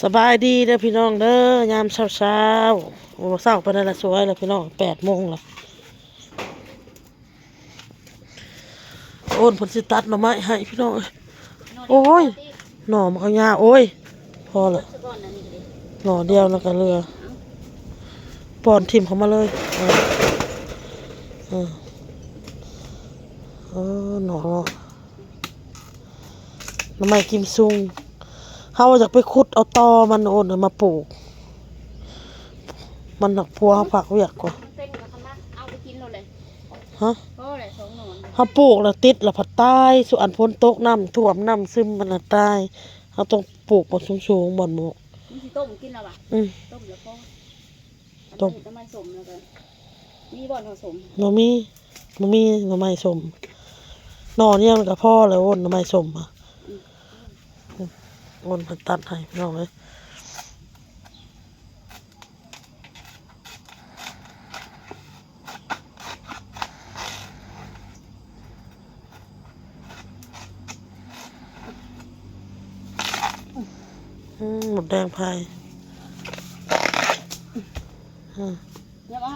สบายดีเด้อพี่น้องเด้อยามเช้าโอ้เช้าปานนั้นละสวยแล้วพี่น้อง8 โมงละโอนผลสิตัดหน่อไม้ให้พี่น้องโอ้ยหน่อมันก็ยาโอ้ยพอละหน่อเดียวแล้วก็เรือปอนทิ่มเข้ามาเลยเออหน่อหน่อไม้กิมซุงเฮาอยากไปขุดเอาตอมันโอนมาปลูกมันหนักพัวเฮาผักเวียกกว่าเป็นกับคณะเอาไปกินเลยฮะก็เลยสองหนอน เฮาปลูกแล้วติดแล้วผัดตายส่วนฝนตกน้ำท่วมน้ำซึมมันน่ะตายเฮาต้องปลูกบ่สูงๆบ่อนหมกมันสิต้มกินแล้วป่ะต้มแล้วก็ต้มน้ำมันสมแล้วกันมีบ่อนผสมบ่มีหน่อไม้ส้มหน่อเนี่ยมันก็พอแล้วโอนหน่อไม้ส้มอ่ะโอนเพิ่นตัดให้พี่น้องเอ้ยหมดแดงพายเดี๋ยวว่า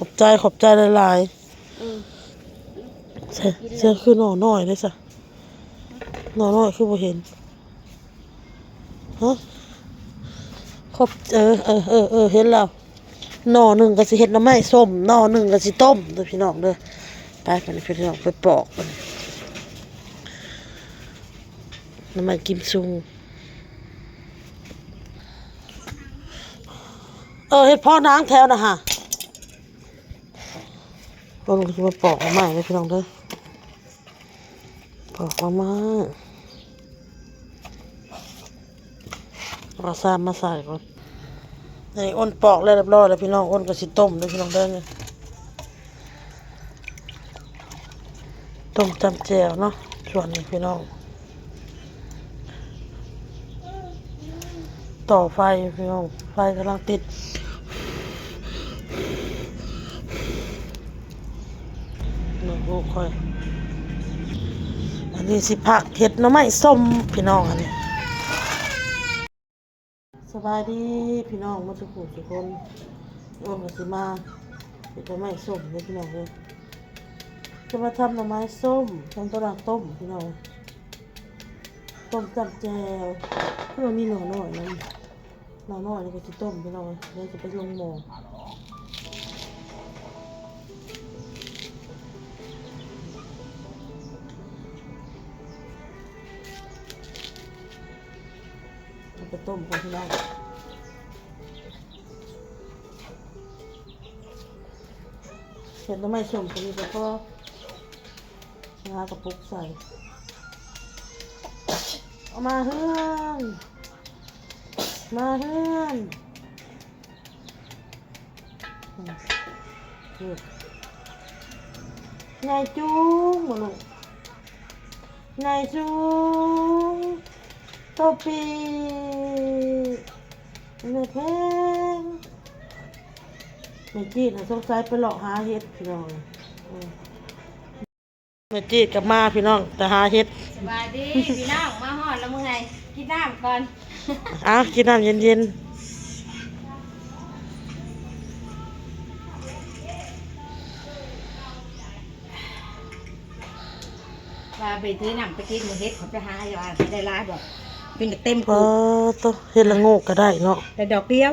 ขอบใจหลายๆเสื้อคือหน่อน้อยเลยจ้ะหน่อน้อยคือบ่เห็นฮะเห็นแล้วหน่อหนึ่งก็สิเฮ็ดหน่อไม้ส้มหน่อหนึ่งก็สิต้มเด้อพี่น้องเด้อไปพี่น้องไปปอกมันหน่อไม้กิมซุงเฮ็ดพ่อนางแถวนะฮะเราลงมาปอกมาใหม่เลยพี่น้องเด้อปอกมาเอาซ้ำมาใส่ก่อนนี่อ้นปอกแล้วเรียบร้อยแล้วพี่น้องอ้นก็สิต้มด้วยพี่น้องเด้อเนี่ยต้มจำแจ่วเนาะส่วนนี้พี่น้องต่อไฟพี่น้องไฟกำลังติดลูกค่อยอันนี้สิผักเห็ดหน่อไม้ส้มพี่น้องอันนี้สบายดีพี่น้องมาสุขุทุกคนโอ้มาสิมาเห็ดหน่อไม้ส้มเลยพี่น้องเลยจะมาทำหน่อไม้ส้มทำตะลังต้มพี่น้องต้มจำแจวเพื่อมีหน่อหน่อยนะหน่อหน่อยนี่ก็จะต้มพี่น้องเลยจะไปลงหม้อไปต้มก่อนพี่น้องเห็ดหน่อไม้ส้มตัวนี้แล้วก็งากระปุกใส่เอามาเฮือนไงจุ้งมาลูกไงจุ้งโตปีเนื้อแพงไม่จีดสงสัยไปหลอกหาเห็ดพี่น้องไม่จีดกับมาพี่น้องแต่หาเห็ดสบายดีพี่น้องมาหอดแล้วมึงไงกินน้ำก่อนกินน้ำเย็นว่าไปซื้อน้ำไปกินมือเฮ็ดเขาจะหาอยู่อ่ะได้ร้ายบอกเป็นเต็มพอตัวเห็ดละโงกก็ได้เนาะแต่ดอกเดียว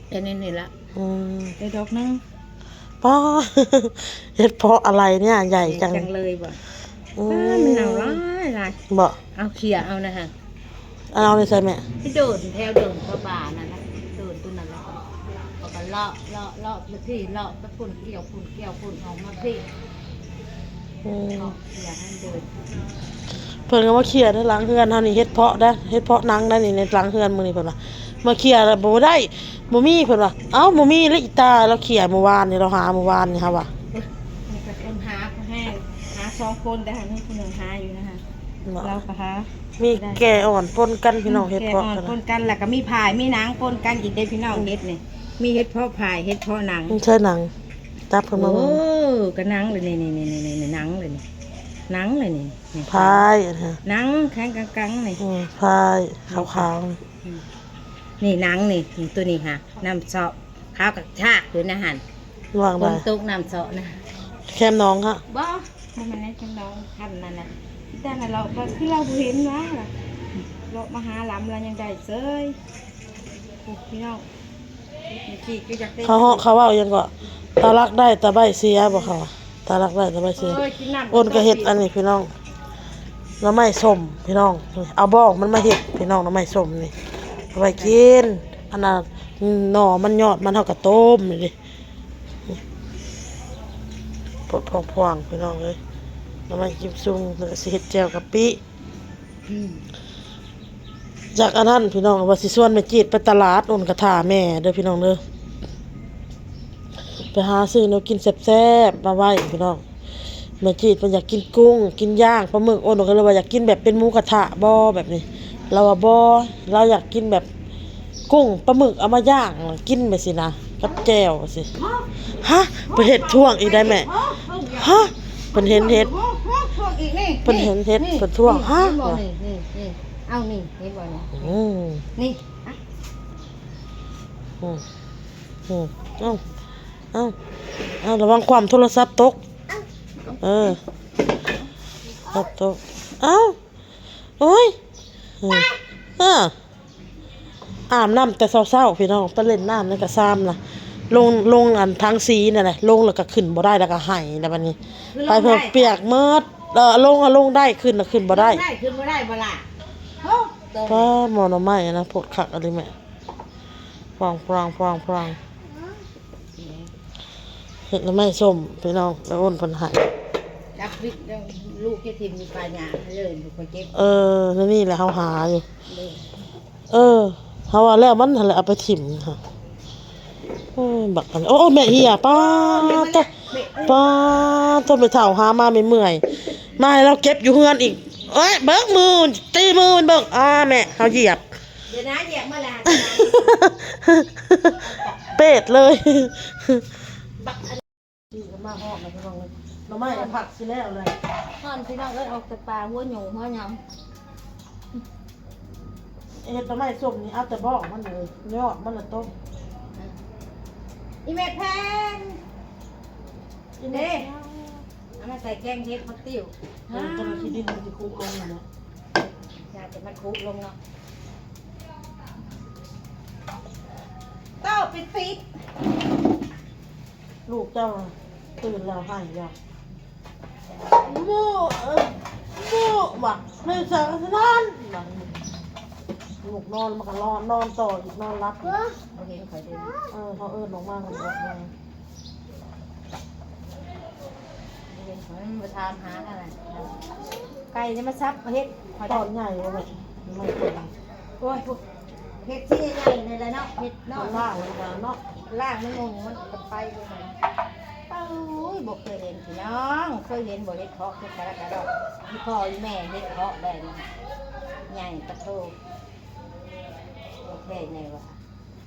แต่นี่ละได้ดอกนึงป้าเห็ดเพาะอะไรเนี่ยใหญ่จังเลยบ่มันเอาร้ายบ่เอาเขี่ยเอานะฮะเอาเลยใส่แม่ที่โดดแถวเดิมเข้าป่านั่นนะโดดตัวนั้นแล้วก็เลาะมาที่เลาะตะปุ่นเกี่ยวปุ่นออกมาที่เขี่ยให้เดินเพิ่นก็มาเขี่ยในหลังเฮือนเฮานี่เฮ็ดเพาะได้เฮ็ดเพาะนังได้นี่ในหลังเฮือนมื้อนี้เพิ่นว่ามาเขี่ยแล้วบ่ได้บ่มีเพิ่นว่าเอ้าบ่มีแล้วอีตาเราเขี่ยเมื่อวานนี่เราหาเมื่อวานนี่ครับว่านี่ก็คนหาให้หา2 คนแต่หานี่คนนึงหาอยู่นะคะเราก็หามีแก่อ่อนปนกันพี่น้องเฮ็ดเพาะกันปนกันแล้วก็มีพายมีหนังปนกันอีกได้พี่น้องเฮ็ดนี่มีเฮ็ดเพาะพายเฮ็ดเพาะหนังใช่หนังจับเพิ่นมาโอ้ก็หนังเลยนี่หนังเลยนี่ หนังเลยนี่นี่ พายอันนี้ หนังแข็งกังๆนี่ พายขาว นี่หนังนี่ตัวนี้ค่ะน้ำเสาะข้าวกับชากหรืออาหาร ๆวาง บ ได้ นตุกน้ำเสาะนะ แคมน้องฮะ บ่มันนั่นจังน้องท่านนั่นน่ะแต่น่ะเราก็คือเราเห็นว่าเรามาหาลำเรายังได้เซยโอ้พี่น้องนี่ก็อยากได้ เขาว่ายังก็ตาลักได้ตาใบเสียบ่เขาตาลักได้ตาใบเสีย กินน้ำ อ้นก็เฮ็ดอันนี้พี่น้องน้ำไม้ส้มพี่น้องเอาบ้องมันมาเฮ็ดพี่น้องน้ำไม้ส้มนี่เอาไปกินอันน่ะหน่อมันยอดมันเท่ากับต้มนี่ดิปดพองๆพี่น้องเอ้ยน้ำไม้จิ้มซุงแล้วก็สิเฮ็ดแจ่วกะปิ อืม จากอันนั้นพี่น้องว่าสิส่วนแม่จีดไปตลาดอ้นก็ท่าแม่เด้อพี่น้องเด้อไปหาซื้อแนวกินแซ่บๆมาไว้พี่น้องแม่จีดมันอยากกินกุ้งกินย่างปลาหมึกอ้นก็เลยว่าอยากกินแบบเป็นหมูกระทะบ่แบบนี้เราว่าบ่เราอยากกินแบบกุ้งปลาหมึกเอามาย่างกินไปสินะกับแจ่วสิฮะไปเฮ็ดท่วงอีกได้แม่ฮะเพิ่นเห็นเฮ็ด ท่วงอีกนี่ เพิ่นเห็นเฮ็ดเพิ่นท่วงฮะ นี่เอานี่เห็นบ่เนี่ย อืม นี่อ่ะ อืมอืมเอ้าเอ้าเอ้าระวังความโทรศัพท์ตกเออครับตกเอ้าโอ้ยอืมอาบน้ำแต่เช้าๆพี่น้องไปเล่นน้ำนั่นก็ซ้ำนะลงอันทางสีนั่นแหละลงแล้วก็ขึ้นบ่ได้แล้วก็หายแล้วบัดนี้ ไปเพิ่นเปียกเมิดลงได้ขึ้นน่ะขึ้นบ่ได้ ขึ้นบ่ได้บ่ล่ะโอ้ ก็หมอหน่อไม้นะโพดคักอะไรแม่ฟางเห็ดหน่อไม้ส้มพี่น้องแล้วอ้นเพิ่นให้ จับวิกแล้วลูกจะทิ่มมีปลาหยาเลยลูกก็เก็บ แล้วนี่แหละเฮาหาอยู่ เลย เฮาว่าแล้วมันนั่นแหละเอาไปถิ่มค่ะบักอันโอ้แม่เหียป้าต้นไปเฒ่าหามาไม่เมื่อยมาให้เราเก็บอยู่เฮือนอีกเอ้ยเบิกมือตีมือมันเบิกแม่เฮาเหยียบ เดี๋ยวนะเหยียบมาแล้ว เป็ดเลย บักอัน มาห้องนะพี่น้องเลยเราไม่ได้ผักสิแล้วเลย นอนพี่น้องเอ้ยออกแต่ปลาหัวหนูหัวหย เห็ดเราไม่ส้มนี่เอาแต่บอกมันเลยยอดมันละต้ม ำอีเม็ดแพง อีเน่ เอามาใส่แกงเห็ดผักติ้ว เจ้าหน้าที่ดินมันจะคุกลงอยู่นะ อยากจะมันคุกลงเนาะเต้าปิด ลูกเจ้าตื่นแล้วให้แล้วมูว่ะไม่สั่งนอนลูกนอนมันก็นอนต่ออีกนอนรับ โอเคขอเดิน เขาเอิ้นออกมากันออกมา เดินขอมาทำหาอะไรไก่จะมาซับเห็ดขอ ต ได้ อนใหญ่เลยไม่เปิด โอ้ยเห็ดที่ใหญ่ในละเนาะเห็ด น เนาะ อนล่างเลยนะเนาะ ล่างไม่งงมันกันไปเลยนะโอ้ยบอกเคยเห็นพี่น้องเคยเห็นบ่เห็ดเพาะเห็ดกระดอกพี่พ่อแม่เห็ดเพาะได้นะใหญ่ตะโตโอเคไงวะ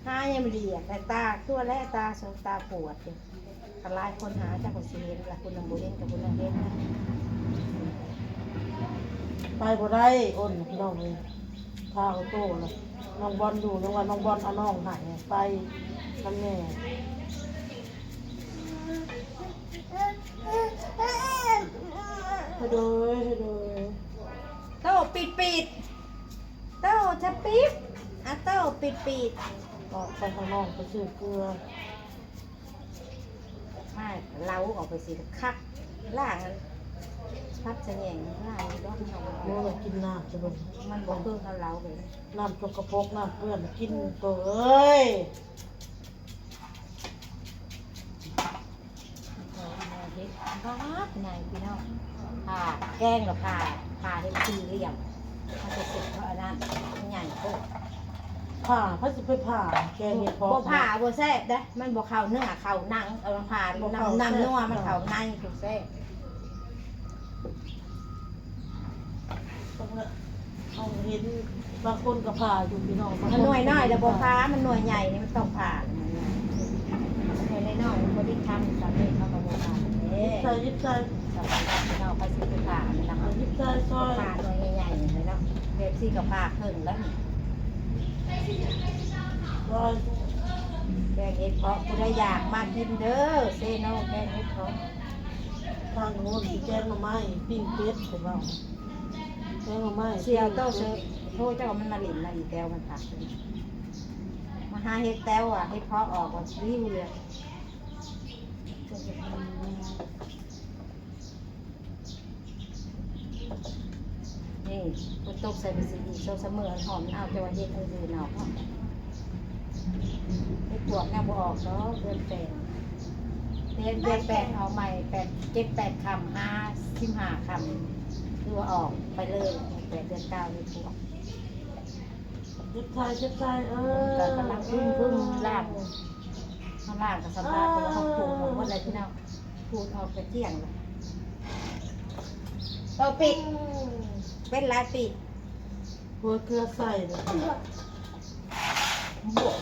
หายังไม่ดีอ่ะแต่ตาตัวและตาสองตาปวดอยู่ทลายคนหาจากคนสิเห็นละคุณนำบุเห็นกับคุณนำเห็นนะ ไปบ่ได้อ้นพี่น้องเลยพาเอาโต้เลยน้องบอลอยู่จังหวัดน้องบอลเอาน้องหายไปทำแม่ให้ดู โต้ปิดโต้จะปิดอ่ะโต้ปิด ออกไปข้างนอกไปซื้อเกลือ ไม่เล้าออกไปสิคักล่างนั้นพัดจะแยงล่างนี่ต้องทำ โน่นกินน้ำจะบ่ มันบอกเพิ่งเขาเล้าไป น้ำกระปกน้ำเปื้อนกินตัวเอ้ย เฮ็ดบ้าไงพี่น้องผ่าแกงหรือผ่าให้สี่เหลี่ยมมันจะเสร็จเพราะอันนั้นใหญ่โคตร ผ่าเขาจะไปผ่าแกงเห็ดพอ บ่ผ่าบ่แซ่บได้มันบ่เข้าเนื้อเข้าหนังเอามาผ่าน้ำนัวมันเข้าในถูกแซ่บ เอาเห็นบางคนก็ผ่าอยู่พี่น้อง มันหน่วยน้อยแต่บ่ผ่ามันหน่วยใหญ่นี่มันต้องผ่าหน่วยน้อยมันบ่ได้ทำสำเร็จเขาก็บ่ผ่าเด้ ใส่ยิบใส่ สำหรับพี่น้อง ไปสิไปผ่ามันนะ ยิบใจซอย ผ่าตัวใหญ่ๆเลยเนาะเด็กซี่กับผ่าครึ่งแล้ว ซอย แกงเห็ดเพาะกูได้อยากมากินเด้อเซโนแกงเห็ดเพาะ ทางโน้นสิแกงหน่อไม้ปิ้งเป็ดผมว่าแกงหน่อไม้ เชียวโต้เซโทษเจ้ามันมาหลินมาอีแต้วมันผักมาหาเห็ดแต้วอ่ะเห็ดเพาะออกว่าริ้วเลยนี่คุณตกใส่ไปสีอีกโซเสมอหอมเอาจะว่าเห็ดอื่นๆเอาเห็ดปวกแนวบ่ออกเนาะเดือนแปดเดือนแปดเอาใหม่7-8คำ15คำคือว่าออกไปเลย8 เดือน 9นี่ปวก ยิบใจก็กำลังพึ่งล่างข้างล่างกับสัมภาระคนละห้องพูดของว่าอะไรที่เนาะพูดออกไปเที่ยงเลยเราปิดเป็นหลายปี หัวเกลือใส่เลย บวก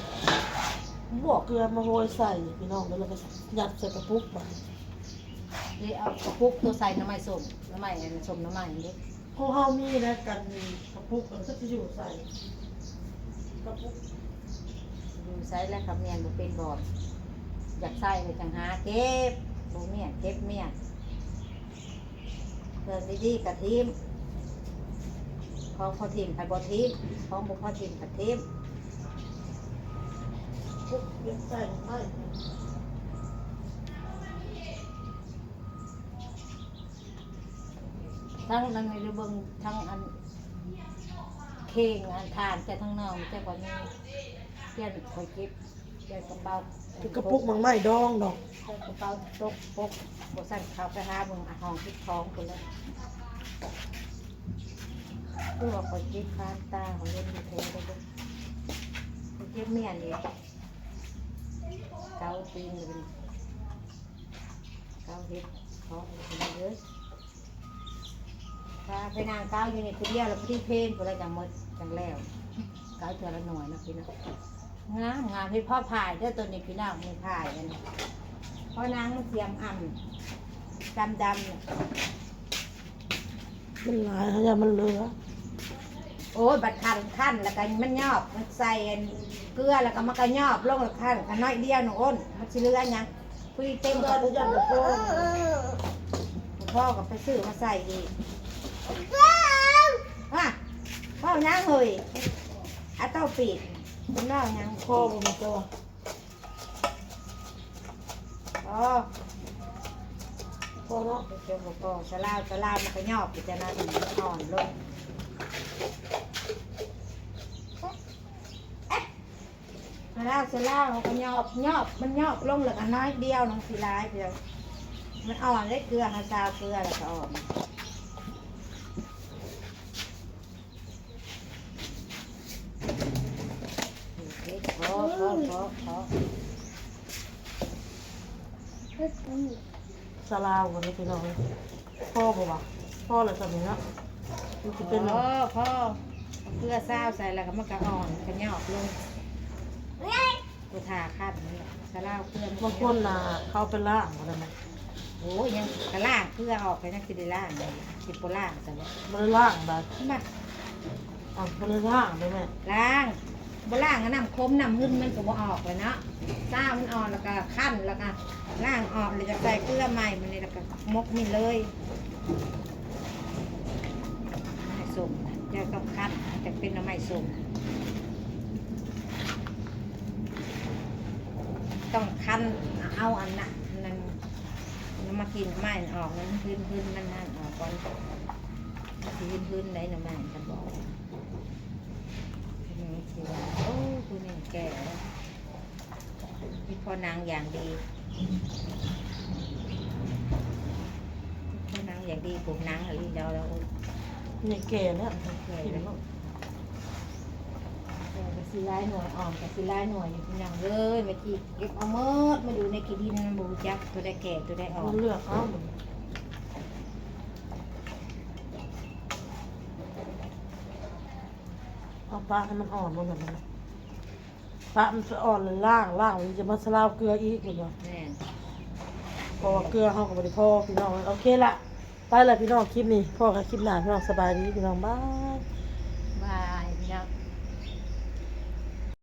บวก เกลือมาโรยใส่พี่น้องแล้วเราก็ยัดใส่กระปุกไป นี่เอากระปุกตัวใส่น้ำมันส้มน้ำมันส้มน้ำมันนี่ พวกเฮามีนะกันกระปุกมันก็จะอยู่ใส่กระปุก ดูใส่แล้วกับเมียนบ่เป็นบอดอยากใส่เลยจังหาเก็บบ่เมียนเก็บเมียนเดินดีๆกับทีมของพอทีมไปบ่ทีมของบ่พอทีมกับทีม ปุกเย็บใส่ลงไป ทั้งนั้นในเบิ่งทั้งอันเข่งอันทานแต่ทั้งนอกแต่ก่อนนี้เปลี่ยนคอยเก็บเปลี่ยนกระเป๋าก ระปุกมันไม่ดองดอก เปลี่ยนกระเป๋าตกปกบ่สั่นเขาไปหาเบิ่งห้องคิดท้องคนแล้วตัวคอยเก็บคานตาของเล่นอยู่เทได้เด้อคอยเก็บเมียนอีกเกาตีนเลยเกาเฮ็ดท้องเลย ถ้าไปนางก้าวอยู่ในคนเดียวแล้วพี่เพลนคนละจังหมดจังแล้วก้าวเธอละหน่อยนะพี่นะงามพี่พ่อพายเด้อตัวนี้พี่น้องมือพายกันพ่อนางมันเสียมอ่ำดำเนี่ย มันหลายเขาอย่ามันเหลือ โอ้ยบัดขั้นแล้วก็มันยอบมันใส่เกลือแล้วก็มันก็ยอบลงแล้วขั้นกันน้อยเดียวหนูอ้นมันชิเลือยังพี่เต็ม เกลื กั อบ จะยัดกระปุก พ่อกับไปซื้อมาใส่อีกว่าพ่อยังเลยอาเต้าปิดคุณน้องยัง พ่อมันตัว อ๋อ พ่อเนาะ เจ้าบอกสลาวมันก็ยอบไปจะน่าจะอ่อนลงสลาวมันก็ยอบมันยอบลงเหลือน้อยเดียวน้องสีลายเดียวมันอ่อนได้เกลือหาซาวเกลือแล้วก็อ่อนขอ สลาวกันนี่พี่น้องเลยพ่อบอกว่าพ่ออะไรสักอย่างเนาะมันจะเป็น พ่อเกลือซาวใส่แล้วก็มันก็อ่อนก็ยอบลงกูทาคัดนี่สลาวเกลือบ างคนน่ะเขาเป็นล่างอะไรไหม โอ้ยยังกระล่างเกลือออกไปนั่นคือได้ล่างเลยคิดโบล่างแต่ว่า มันได้ล่างได้ มา อ่ะมันได้ล่างได้ไหม ล่างโบล่างก็น้ำคมน้ำหึ่นมันก็บ่ออกเลยเนาะซ่ามันอ่อนแล้วก็ขั้นแล้วก็ล่างออกเลยจะใส่เกลือใหม่มันนี่แล้วก็มกนี่เลยไม่ส้มเจ้าต้องขั้นจะเป็นน้ำไม่ส้มต้องคั้นเอาอันนั้นน้ำมากินไม่ออกนั้นพื้นมันนั่นออกก่อนพื้นไหนน้ำมันกันบอกนี่คือว่าโอ้คุณนี่แก่แล้วมีพ่อนางอย่างดีพ่อนางอย่างดีปลูกนางอะไรเดียวแล้ว นี่แก่แล้ว แก่แล้วกับสีลายหน่วยอ่อนกับสีลายหน่วยอยู่ที่นั่งเลยเมื่อกี้เก็บเอาเมิดมาดูในขี้ดินมันบูจักตัวได้แก่ตัวได้อ่อ มัน นเลือกเอาเอาปลาให้มันอ่อนลงแบบนั้นปลามันจะอ่อนเลยล่างมันจะมาสลาวเกลืออีกเหมือนกัน แม่ เพราะว่าเกลือเขากับบริโภคพี่น้องโอเคละไป ไปแล้วพี่น้องคลิปนี้พ่อกับคลิปหน้าพี่น้องสบายดีพี่น้องบาย